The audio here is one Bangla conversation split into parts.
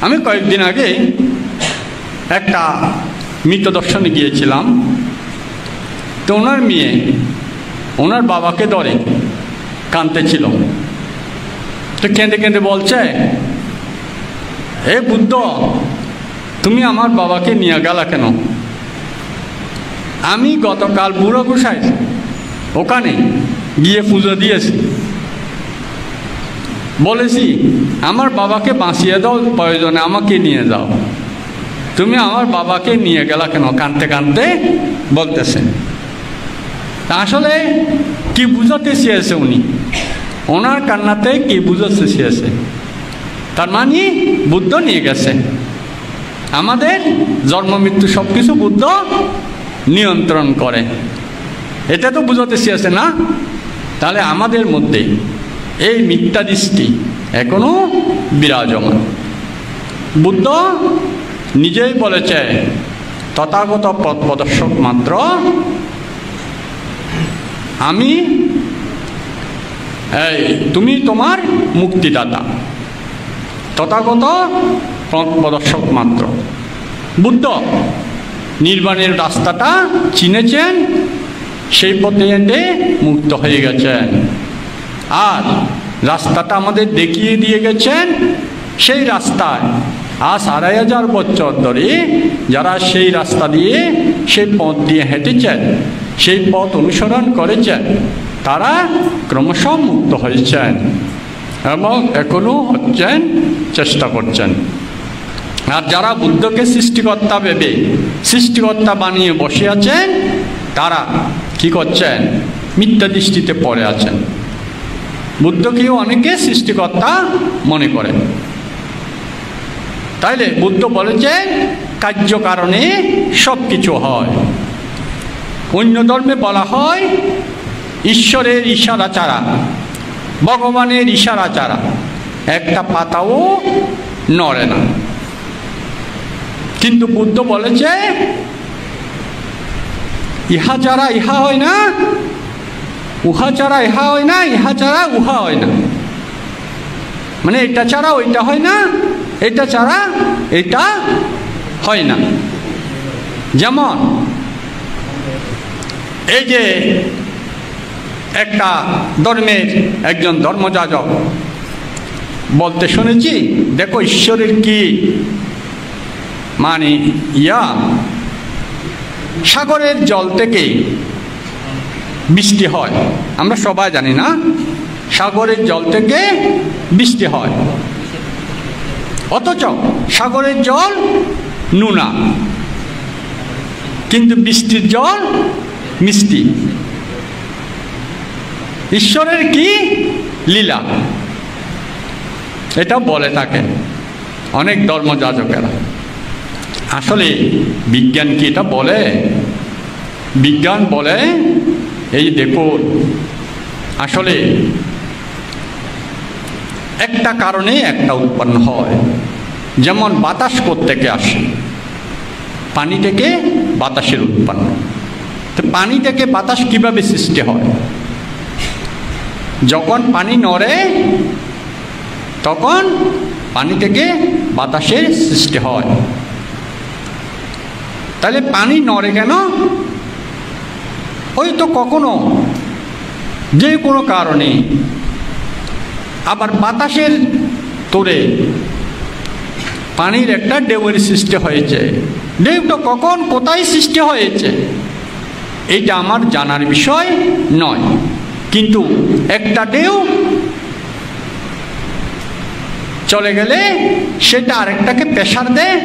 আমি কয়েকদিন আগে একটা মৃত দর্শনে গিয়েছিলাম। তো ওনার মেয়ে ওনার বাবাকে ধরে কাঁদতেছিল। তো কেঁদে কেঁদে বলছে, এ বুদ্ধ, তুমি আমার বাবাকে নিয়ে গেলা কেন? আমি গতকাল বুড়ো গোসাই ওখানে গিয়ে পুজো দিয়েছি, বলেছি আমার বাবাকে বাঁচিয়ে দাও, প্রয়োজনে আমাকে নিয়ে যাও, তুমি আমার বাবাকে নিয়ে গেলা কেন? কাঁদতে কাঁদতে বলতেছে। আসলে কি বুঝাতে চেয়েছে উনি? ওনার কান্নাতে কি বুঝাতে চেয়েছে? তার মানে বুদ্ধ নিয়ে গেছে। আমাদের জন্ম মৃত্যু সব কিছু বুদ্ধ নিয়ন্ত্রণ করে, এটা তো বুঝাতে চেয়েছে না? তাহলে আমাদের মধ্যে এই মিথ্যা দৃষ্টি এখনো বিরাজমান। বুদ্ধ নিজেই বলেছে, তথাগত পথ প্রদর্শক মাত্র আমি, তুমি তোমার মুক্তিদাতা, তথাগত পথ প্রদর্শক মাত্র। বুদ্ধ নির্বাণের রাস্তাটা চিনেছেন, সেই পথে হেঁটে মুক্ত হয়ে গেছেন, আর রাস্তাটা আমাদের দেখিয়ে দিয়ে গেছেন। সেই রাস্তায় আজ 2500 বছর ধরে যারা সেই রাস্তা দিয়ে, সেই পথ দিয়ে হেঁটেছেন, সেই পথ অনুসরণ করেছেন, তারা ক্রমশ মুক্ত হয়েছেন এবং এখনও হচ্ছেন, চেষ্টা করছেন। আর যারা বুদ্ধকে সৃষ্টিকর্তা ভেবে সৃষ্টিকর্তা বানিয়ে বসে আছেন, তারা কি করছেন? মিথ্যা দৃষ্টিতে পড়ে আছেন। বুদ্ধকেও অনেকে সৃষ্টিকর্তা মনে করেন। তাইলে বুদ্ধ বলেছেন কার্য কারণে সব কিছু হয়। অন্য ধর্মে বলা হয় ঈশ্বরের ইশারা ছাড়া, ভগবানের ইশারা ছাড়া একটা পাতাও নড়ে না। কিন্তু বুদ্ধ বলেছে ইহা ছাড়া ইহা হয় না, উহা ছাড়া ইহা হয় না, ইহা ছাড়া উহা হয় না। মানে এটা ছাড়া ওইটা হয় না, এটা ছাড়া এটা হয় না। যেমন এই যে একটা ধর্মের একজন ধর্মযাজক বলতে শুনেছি, দেখো ঈশ্বরের কি মানে সাগরের জল থেকে বৃষ্টি হয়, আমরা সবাই জানি না? সাগরের জল থেকে বৃষ্টি হয়, অথচ সাগরের জল নুনা, কিন্তু বৃষ্টির জল মিষ্টি। ঈশ্বরের কি লীলা, এটা বলে থাকেন অনেক ধর্মযাজকেরা। আসলে বিজ্ঞান কি এটা বলে? বিজ্ঞান বলে এই দেখুন, আসলে একটা কারণে একটা উৎপন্ন হয়। যেমন বাতাস কোত্থেকে আসে? পানি থেকে বাতাসের উৎপন্ন। তো পানি থেকে বাতাস কিভাবে সৃষ্টি হয়? যখন পানি নড়ে তখন পানি থেকে বাতাসের সৃষ্টি হয়। তাহলে পানি নড়ে কেন? ওই তো কখনো যে কোনো কারণে। আবার বাতাসের তোড়ে পানির একটা ঢেউয়ের সৃষ্টি হয়েছে। ঢেউটা কখন কোথায় সৃষ্টি হয়েছে এইটা আমার জানার বিষয় নয়, কিন্তু একটা ঢেউ চলে গেলে সেটা আরেকটাকে প্রেসার দেয়,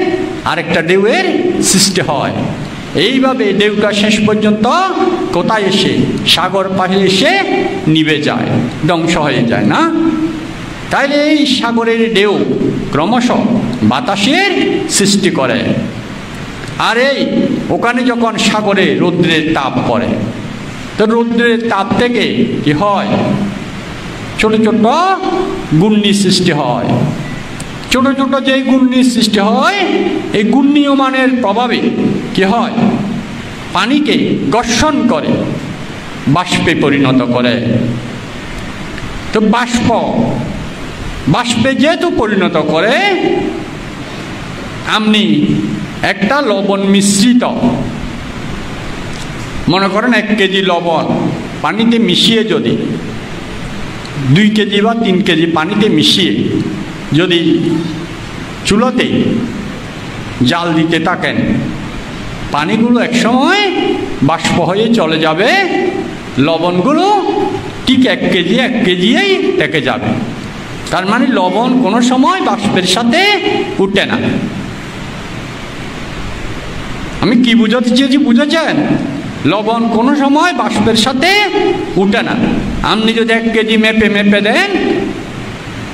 আরেকটা ঢেউয়ের সৃষ্টি হয়। এইভাবে ঢেউটা শেষ পর্যন্ত কোথায় এসে? সাগর পাড়ে এসে নিভে যায়, ধ্বংস হয়ে যায় না? তাইলে এই সাগরের ঢেউ ক্রমশ বাতাসের সৃষ্টি করে। আর এই ওখানে যখন সাগরে রৌদ্রের তাপ পড়ে, তো রৌদ্রের তাপ থেকে কি হয়? ছোট ছোট ঘূর্ণি সৃষ্টি হয়। ছোট ছোট যেই ঘূর্ণি সৃষ্টি হয়, এই ঘূর্ণীয়মানের প্রভাবে কি হয়? পানিকে ঘর্ষণ করে বাষ্পে পরিণত করে। তো বাষ্পে যেহেতু পরিণত করে, আপনি একটা লবণ মিশ্রিত, মনে করেন 1 কেজি লবণ পানিতে মিশিয়ে যদি 2 কেজি বা 3 কেজি পানিতে মিশিয়ে যদি চুলোতে জাল দিতে থাকেন, পানিগুলো একসময় বাষ্প হয়ে চলে যাবে, লবণগুলো ঠিক 1 কেজিই থেকে যাবে। তার মানে লবণ কোনো সময় বাষ্পের সাথে উঠে না। আমি কি বুঝাতে চেয়েছি বুঝেছেন? লবণ কোনো সময় বাষ্পের সাথে উঠে না। আপনি যদি 1 কেজি মেপে দেন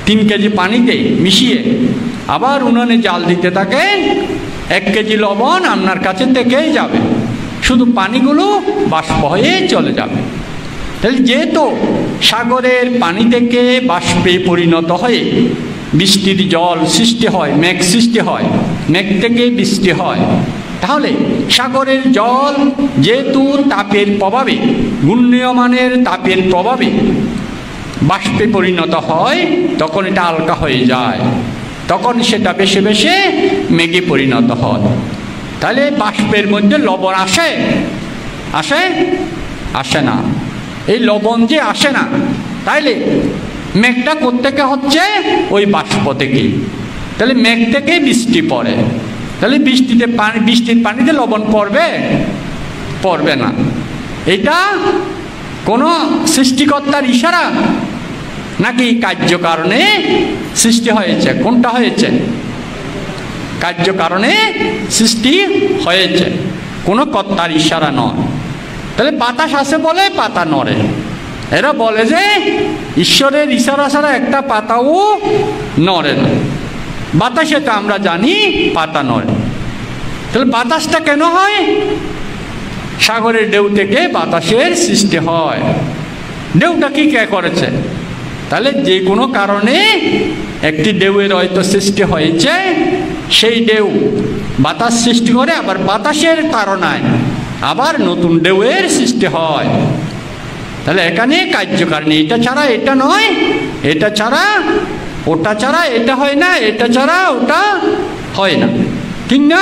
3 কেজি পানিতে মিশিয়ে আবার উনুনে জাল দিতে থাকেন, 1 কেজি লবণ আপনার কাছে থেকেই যাবে, শুধু পানিগুলো বাষ্প হয়ে চলে যাবে। তাহলে যেহেতু সাগরের পানি থেকে বাষ্পে পরিণত হয়ে বৃষ্টির জল সৃষ্টি হয়, মেঘ সৃষ্টি হয়, মেঘ থেকে বৃষ্টি হয়, তাহলে সাগরের জল যেহেতু তাপের প্রভাবে, ঘূর্ণীয়মানের তাপের প্রভাবে বাষ্পে পরিণত হয়, তখন এটা হালকা হয়ে যায়, তখন সেটা বেশি বেশি মেঘে পরিণত হয়। তাহলে বাষ্পের মধ্যে লবণ আসে আসে না। এই লবণ যে আসে না, তাইলে মেঘটা কোত্থেকে হচ্ছে? ওই বাষ্প থেকে। তাহলে মেঘ থেকে বৃষ্টি পড়ে, তাহলে বৃষ্টির পানিতে লবণ পড়বে না। এটা কোনো সৃষ্টিকর্তার ইশারা নাকি কার্যকারণে সৃষ্টি হয়েছে? কোনটা হয়েছে? কার্যকারণে সৃষ্টি হয়েছে, কোনো কর্তার ইশারা নয়। তাহলে বাতাস আসে বলে পাতা নড়ে। এরা বলে যে ঈশ্বরের ইশারা ছাড়া একটা পাতাও নড়ে না। বাতাসে তো আমরা জানি পাতা নড়ে। তাহলে বাতাসটা কেন হয়? সাগরের ঢেউ থেকে বাতাসের সৃষ্টি হয়। ঢেউটা কি কে করেছে? তাহলে যে কোনো কারণে একটি ঢেউয়ের হয়তো সৃষ্টি হয়েছে, সেই ঢেউ বাতাস সৃষ্টি করে, আবার বাতাসের তাড়নায় আবার নতুন ঢেউয়ের সৃষ্টি হয়। তাহলে এখানে কার্যকারণী, এটা ছাড়া এটা নয়, এটা ছাড়া ওটা ছাড়া এটা হয় না, এটা ছাড়া ওটা হয় না, ঠিক না?